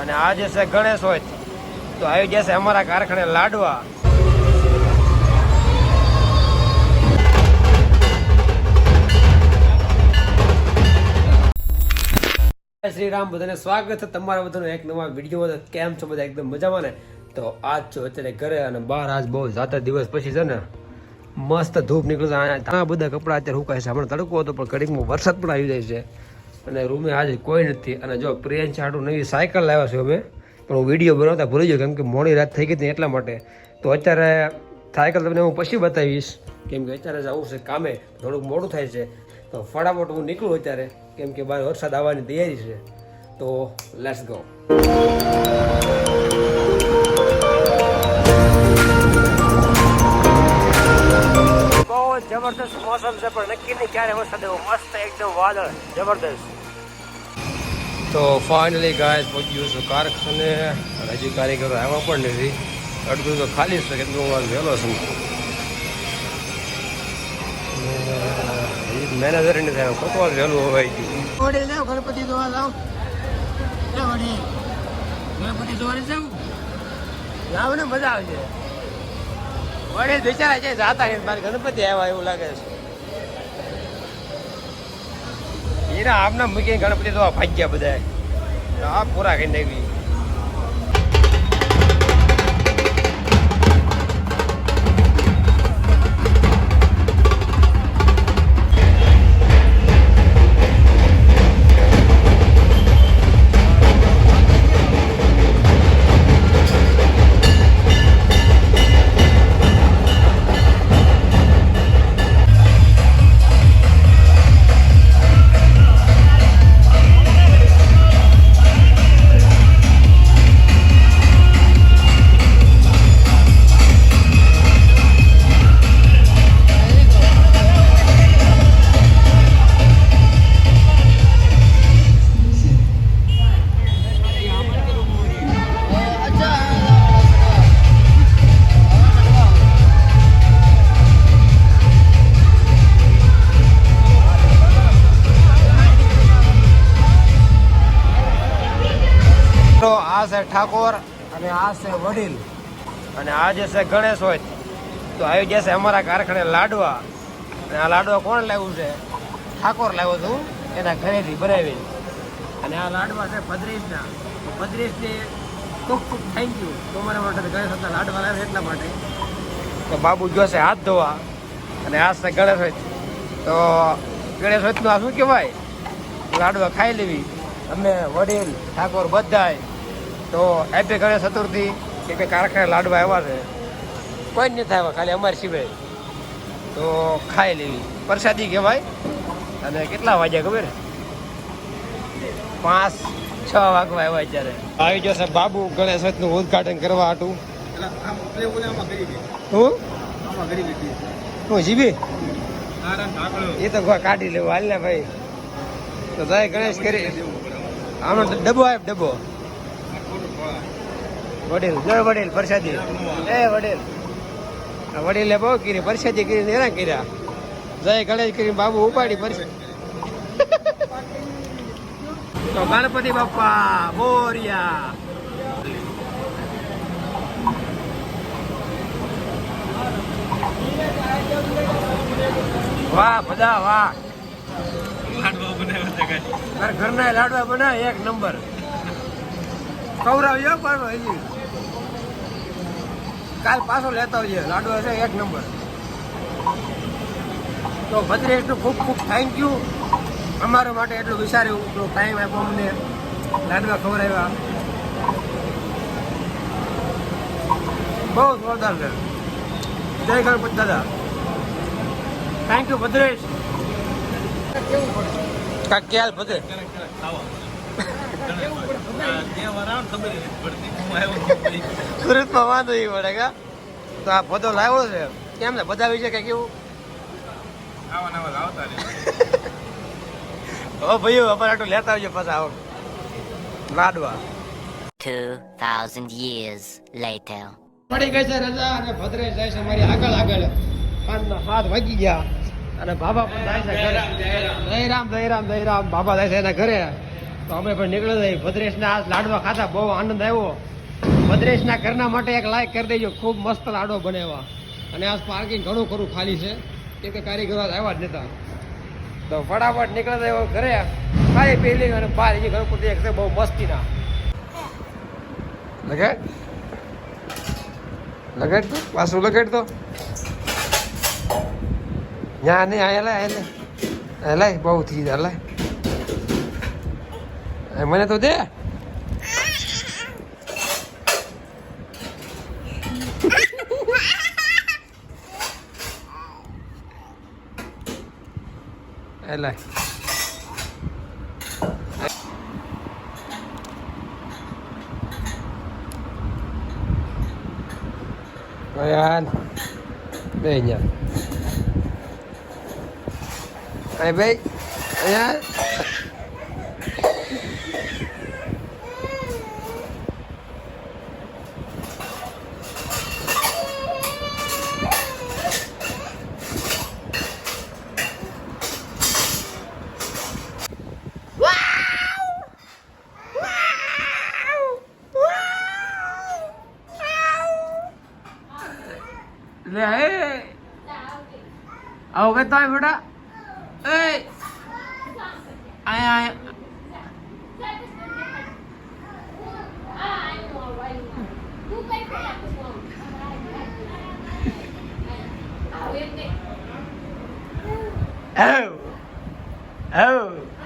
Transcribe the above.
અને આ જે છે ગણેશ હોય તો આવી જશે અમારા કારખાને લાડવા. શ્રી રામ, બધાને સ્વાગત છે તમારા બધાનું એક નવા વિડીયોમાં. કેમ છો બધા? એકદમ મજામાં ને? તો આજ છો અત્યારે ઘરે અને બહાર આજ બહુ જાતા દિવસ પછી છે ને મસ્ત ધૂપ નીકળે છે. ઘણા બધા કપડા અત્યારે સુકાય છે. હમણાં તડકો હતો પણ ઘડીકમાં વરસાદ પણ આવી જાય છે અને રૂમે આજે કોઈ નથી. અને જો પ્રિયંશ હાટુ નવી સાયકલ લાવ્યા છે અમે, પણ હું વિડીયો બનાવતા ભૂલી ગયો કેમ કે મોડી રાત થઈ ગઈ હતી એટલા માટે. તો અત્યારે સાયકલ તમને હું પછી બતાવીશ કેમ કે અત્યારે જવું છે કામે, થોડુંક મોડું થાય છે. તો ફટાફટ હું નીકળું અત્યારે કેમ કે બહાર વરસાદ આવવાની તૈયારી છે. તો લેટ્સ ગો. બહુ જબરદસ્ત મોસમ છે પણ નક્કી નહીં ક્યારે વરસાદ એવો. મસ્ત એકદમ વાદળ જબરદસ્ત. તો ફાઇનલી ગાય પહોંચી ગયું છું કારખાને. હજી કારીગરો આવ્યા પણ નથી. અડધું તો ખાલી છે કેમ કે હું વહેલો છું. મેનેજર ને થાય કોકવાર વહેલું હોવાય ગયું. ગણપતિ જોવા જાવ, ગણપતિ જોવા જાવ જાવ ને મજા આવશે. વડે બિચારા છે જાતા મારે ગણપતિ આવ્યા એવું લાગે છે. એના આમના મૂકીને ગણપતિ જોવા ભાગ્યા બધા આ પૂરા કરી નાખી. આ છે ઠાકોર અને આ છે વડીલ અને આ જે છે ગણેશ હોય તો આવી જશે અમારા કારખાને લાડવા. અને આ લાડવા કોણ લાવ્યું છે? ઠાકોર લાવ્યો છું એના ઘરેથી બનાવી. અને આ લાડવા છે ભદ્રેશના. તો ભદ્રેશને ખૂબ ખૂબ થેન્ક યુ. તો મારા માટે ગણેશ હતા લાડવા લાવે એટલા માટે. તો બાબુ જોશે હાથ ધોવા. અને આ છે ગણેશ હોય તો ગણેશ હોયનું આ શું કહેવાય? લાડવા ખાઈ લેવી અમે વડીલ ઠાકોર બધાય. તો હેપી ગણેશ ચતુર્થી. કે કારખાને લાડવા આવ્યા છે, કોઈ જ નથી આવ્યા ખાલી અમારી સિવાય. તો ખાઈ લેવી પ્રસાદી કહેવાય. અને કેટલા વાગ્યા ખબર? 5-6 વાગવા આવ્યા અત્યારે. આવી જશે બાબુ ગણેશ નું ઉદઘાટન કરવા હાટું. હું જીબી એ તો કાઢી લેવું હાલ ને ભાઈ. તો જય ગણેશ કરી આનો ડબ્બો આપ ડબ્બો. વડીલ જય વડીલ પ્રસાદી. એ વડીલ વડીલે બહુ કરી પ્રસાદી કરીને હેરાન કર્યા. જય ગણેશ કરી બાબુ ઉપાડી પ્રસાદી. તો ગણપતિ બાપ્પા મોરિયા. વાહ બધા વાહ. ઘરના લાડવા બનાવે એક નંબર. ખવડાવજો પણ હજી કાલ પાછો લેતા હોઈએ. લાડવા છે એક નંબર. તો ભદ્રેશનું ખૂબ ખૂબ થેન્ક યુ. અમારા માટે એટલું વિચાર્યું, એટલો ટાઈમ આપ્યો અમને, લાડવા ખવડાવ્યા. બહુ જોરદાર છે. જય ગણપતિ દાદા. Thank you Bhadresh. ક્યાલ બધે સુરતમાં વાંધો એ પડે કા. તો આ બધો લાવ્યો છે કેમ ને બધા વિશે કઈ કેવું? ઓ ભાઈઓ અમારે આટલું લેતા આવજો પાછા આવો લાડવા. 2000 years later. પડી ગઈ છે રજા અને ભદ્રેશ જાય છે મારી આગળ આગળ. 7 વાગી ગયા અને બાબા પણ જાય છે ઘરે. જય રામ જય રામ જય રામ. બાબા જાય છે એના ઘરે તો અમે પણ નીકળી જઈએ ભદ્રેશના આ લાડવા ખાતા બહુ આનંદ આવ્યો. ભદ્રેશના ઘરના માટે એક લાઈક કરી દેજો. ખૂબ મસ્ત લાડવા બનાવ્યા અને આ પાર્કિંગ ઘણું ખરું ખાલી છે કેમ કે કારીગરો આવ્યા જ નતા. તો ફટાફટ નીકળી જાય ઘરે ખાઈ પેલી અને બહાર એ ઘર પૂરતી એક છે બહુ મસ્તીના લગાડ તો પાછું લગાડ તો યા નહીં આયા લાય બહુ થઈ જાય લાય મને તો દે લાય Ayan. Đây nhỉ. Ai biết. Ayan. ले आओ कहता है बेटा ए आया आया Oh, oh.